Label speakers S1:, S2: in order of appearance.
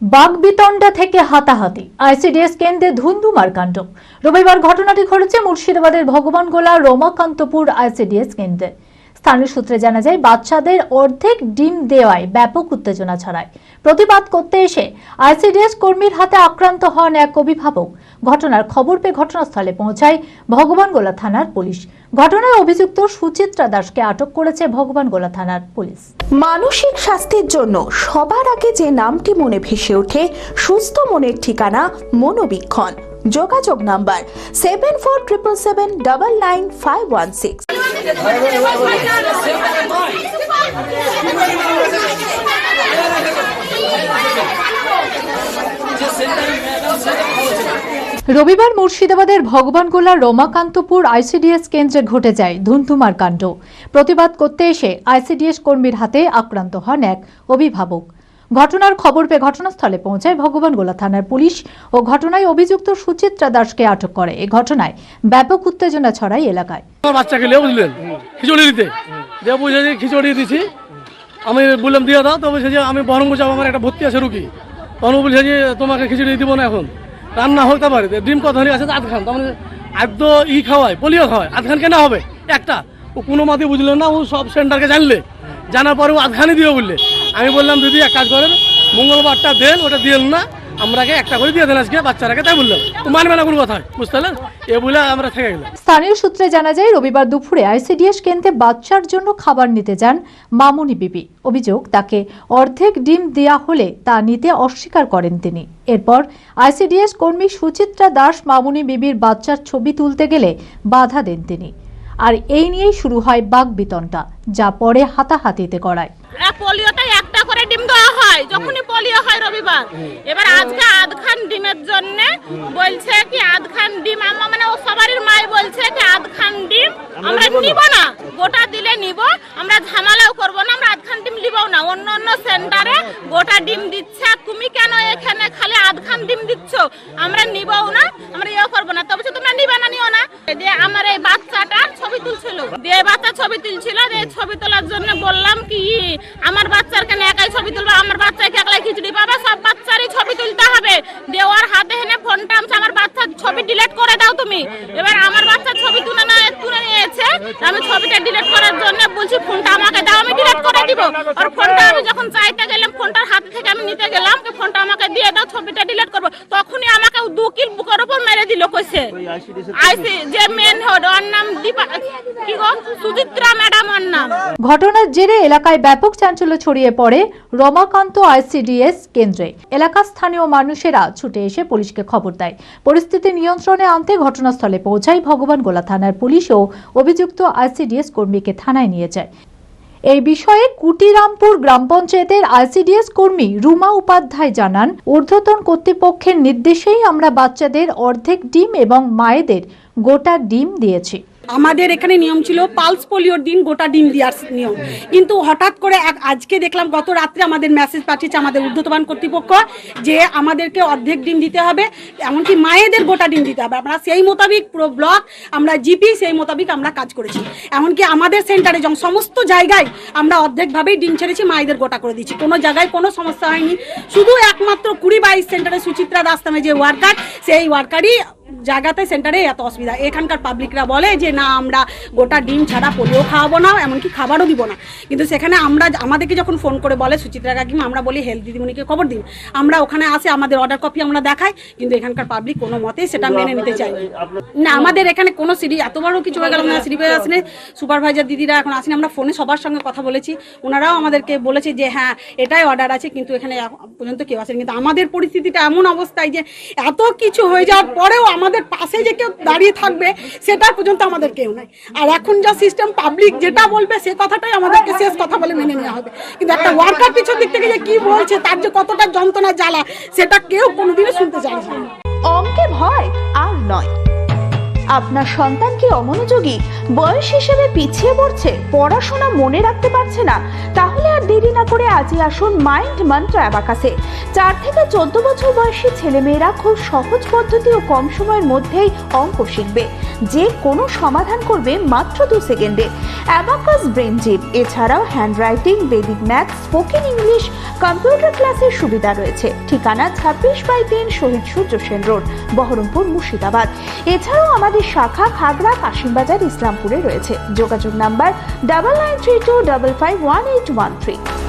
S1: বাগবিতণ্ডা থেকে হাতাহাতি, আইসিডিএস কেন্দ্রে ধুন্ধুমার কাণ্ড। রবিবার ঘটনাটি ঘটেছে মুর্শিদাবাদের ভগবানগোলা রমাকান্তপুর আইসিডিএস কেন্দ্রে। স্থানীয় সূত্রে জানা যায়, বাচ্চাদের অর্ধেক ডিম দেওয়ায় ব্যাপক উত্তেজনা ছড়ায়। প্রতিবাদ করতে এসে আইসিডিএস কর্মীর হাতে আক্রান্ত হন এক অভিভাবক। ঘটনার খবর পেয়ে ঘটনাস্থলে পৌঁছায় ভগবানগোলা থানার পুলিশ। ঘটনায় অভিযুক্ত সুচিত্রা দাসকে আটক করেছে ভগবানগোলা থানার পুলিশ।
S2: মানসিক স্বাস্থ্যের জন্য সবার আগে যে নামটি মনে ভেসে ওঠে, সুস্থ মনের ঠিকানা মনোবীক্ষণ। যোগাযোগ নাম্বার 7477799516।
S1: রবিবার মুর্শিদাবাদের ভগবানগোলা রমাকান্তপুর আইসিডিএস কেন্দ্রে ঘটে যায় ধুন্ধুমার কাণ্ড। প্রতিবাদ করতে এসে আইসিডিএস কর্মীর হাতে আক্রান্ত হন এক অভিভাবক। ঘটনার খবর পেয়ে ঘটনাস্থলে পৌঁছায় ভগবানগোলা থানার পুলিশ ও ঘটনায় অভিযুক্ত সুচিত্রা দাসকে আটক করে। এই ঘটনায় ব্যাপক উত্তেজনা ছড়ায় এলাকায়।
S3: আমার বাচ্চাকে নিয়ে বুঝলেন খিচুড়ি দিতে দিয়ে বুঝে যে খিচুড়ি দিছি, আমি বললাম দিয়ে দাও, তো বলছে যে আমি বহরমপুর যাবো, আমার একটা ভর্তি আছে রুগী। তখন বলছে যে তোমাকে খিচুড়ি দিব না, এখন রান্না হতে পারে। ডিম কত ধরে আছে আধ খান, তার মানে আদ্য খাওয়ায়, পোলিও খাওয়ায়, আধ খান কেন হবে একটা। ও কোনো মতে বুঝলো না, ও সব সেন্টারকে জানার পরে ও আধখানি দিয়ে বললে। আমি বললাম দিদি এক কাজ করেন, মঙ্গলবারটা দেন, ওটা দিলেন না, আমরাকে একটা করে দিয়ে দেন আজকে বাচ্চারাকে, তাই বললাম। ও মানবে না কোনো কথা, বুঝতে পারলেন, এ বলে আমরা থেকে গেলাম।
S1: স্থানীয় সূত্রে জানা যায়, রবিবার দুপুরে আইসিডিএস কেন্দ্রে বাচ্চার জন্য খাবার নিতে যান মামুনি বিবি। অভিযোগ, তাকে অর্ধেক ডিম দেয়া হলে তা নিতে অস্বীকার করেন তিনি। এরপর আইসিডিএস কর্মী সুচিত্রা দাস মামুনি বিবির বাচ্চার ছবি তুলতে গেলে বাধা দেন তিনি। আর এই নিয়েই শুরু হয় বাগবিতণ্ডা, যা পরে হাতাহাতিতে গড়ায়।
S4: পোলিওতে একটা করে ডিম দেওয়া হয় যখনই পোলিও হয় রবিবার। এবার আজকে আধখান ডিমের জন্য বলছে কি আধখান ডিম, আম্মা মানে ও সবারই মাই বলছে কি আধখান ডিম আমরা নিব না, গোটা দিলে নিব, আমরা ঝামেলাও করব না, আমরা আধখান ডিম নিবও না। অন্য অন্য সেন্টারে গোটা ডিম দিচ্ছে, তুমি কেন এখানে খালি আধখান ডিম দিচ্ছ? আমরা নিবও না, আমরা ইয়ে করবো না। তবে তোমরা নিবে না, নিও না। দিয়ে আমার এই বাচ্চাটার ছবি তুলছিল, দিয়ে বাচ্চা ছবি তুলছিল, দিয়ে ছবি তোলার জন্য বললাম কি আমার বাচ্চার কেন একাই ছবি তুলবো, আমার বাচ্চাকে একলাই খিচুড়ি পাবে, সব বাচ্চারই ছবি তুলতে হবে। দেওয়ার হাতে হেনে ফোনটা আমছে, আমার বাচ্চার ছবি ডিলিট করে দাও তুমি। এবার আমার বাচ্চার ছবি তুলে নিয়েছে, আমি ছবিটা ডিলিট করার জন্য বলছি ফোনটা আমাকে দাও, আমি ডিলিট করে দিব। আর ফোনটা আমি যখন চাইতে গেলাম, ফোনটার হাত থেকে আমি নিতে গেলাম, ফোনটা আমাকে দিয়ে দাও, ছবিটা ডিলিট করবো। তখনই আমাকে 2 কিল বুকের উপর মেরে দিল। কইছে আইসি যে মেন হেড, ওর নাম দীপা কি গো, সুচিত্রা ম্যাডাম ওর নাম।
S1: ঘটনার জেরে এলাকায় ব্যাপক চাঞ্চল্য ছড়িয়ে পড়ে রমাকান্ত আইসিডিএস কেন্দ্রে। এলাকার স্থানীয় মানুষেরা ছুটে এসে পুলিশকে খবর দেয়। পরিস্থিতি নিয়ন্ত্রণে আনতে ঘটনাস্থলে পৌঁছায় ভগবানগোলা থানার পুলিশ ও অভিযুক্ত আইসিডিএস কর্মীকে থানায় নিয়ে যায়। এই বিষয়ে কুটিরামপুর গ্রাম পঞ্চায়েতের আইসিডিএস কর্মী রুমা উপাধ্যায় জানান, ঊর্ধ্বতন কর্তৃপক্ষের নির্দেশেই আমরা বাচ্চাদের অর্ধেক ডিম এবং মায়েদের গোটা ডিম দিয়েছি।
S5: আমাদের এখানে নিয়ম ছিল পালস পোলিওর দিন গোটা ডিম দেওয়ার নিয়ম, কিন্তু হঠাৎ করে আজকে দেখলাম গত রাত্রে আমাদের মেসেজ পাঠিয়েছে আমাদের ঊর্ধ্বতন কর্তৃপক্ষ যে আমাদেরকে অর্ধেক ডিম দিতে হবে, এমনকি মায়েদের গোটা ডিম দিতে হবে। আমরা সেই মোতাবিক পুরো ব্লক, আমরা জিপি সেই মোতাবিক আমরা কাজ করেছি। এমনকি আমাদের সেন্টারে যেমন সমস্ত জায়গায় আমরা অর্ধেকভাবেই ডিম ছেড়েছি, মায়েদের গোটা করে দিচ্ছি, কোনো জায়গায় কোনো সমস্যা হয়নি। শুধু একমাত্র 20-22 সেন্টারে সুচিত্রা দাস নামে যে ওয়ার্কার, সেই ওয়ার্কারই জায়গাতে সেন্টারে এত অসুবিধা। এখানকার পাবলিকরা বলে যে না আমরা গোটা ডিম ছাড়া পোলিও খাওয়াবো না, এমনকি খাবারও দিব না। কিন্তু সেখানে আমাদেরকে যখন ফোন করে বলে সুচিত্রা কাকিমা, আমরা বলি হেলথ দিদিমণিকে খবর দিন, আমরা ওখানে আসে আমাদের অর্ডার কপি আমরা দেখাই, কিন্তু এখানকার পাবলিক কোনো মতেই সেটা মেনে নিতে চায় না। আমাদের এখানে কোনো সিডি এত বড় কিছু হয়ে গেল না, সিডি পেয়ে আসেনি, সুপারভাইজার দিদিরা এখন আসেনি। আমরা ফোনে সবার সঙ্গে কথা বলেছি, ওনারাও আমাদেরকে বলেছে যে হ্যাঁ এটাই অর্ডার আছে, কিন্তু এখানে পর্যন্ত কেউ আসেনি। কিন্তু আমাদের পরিস্থিতিটা এমন অবস্থায় যে এত কিছু হয়ে যাওয়ার পরেও আমাদের পাশে যে কেউ দাঁড়িয়ে থাকবে সেটা পর্যন্ত আমাদের কেউ নাই। আর এখন যা সিস্টেম, পাবলিক যেটা বলবে সে কথাটাই আমাদেরকে শেষ কথা বলে মেনে নেওয়া হবে। কিন্তু একটা ওয়ার্কার পিছন দিক থেকে যে কি বলছে, তার যে কতটা যন্ত্রণা জ্বালা, সেটা কেউ কোনোদিনও শুনতে চায় না।
S2: অঙ্কে ভয় আর নয়। আপনার সন্তান কি অমনোযোগী, বয়স হিসেবে পিছিয়ে পড়ছে, পড়াশোনা মনে রাখতে পারছে না? তাহলে আর দেরি না করে আজই আসুন মাইন্ড মন্ত্র অ্যাবাকাসে। 4 থেকে 14 বছর বয়সী ছেলেমেয়েরা খুব সহজ পদ্ধতি ও কম সময়ের মধ্যেই অঙ্ক শিখবে, যে কোনো সমাধান করবে মাত্র 2 সেকেন্ডে। অ্যাবাকাস ব্রেন জিপ, এছাড়াও handwriting, vedic math, spoken English, computer ক্লাসের সুবিধা রয়েছে। ঠিকানা 26/3 শহীদ সূর্য সেন রোড, বহরমপুর, মুর্শিদাবাদ। এছাড়াও আমাদের শাখা খাগড়া, কাশিমবাজার, ইসলামপুরে রয়েছে। যোগাযোগ নাম্বার 9932551813।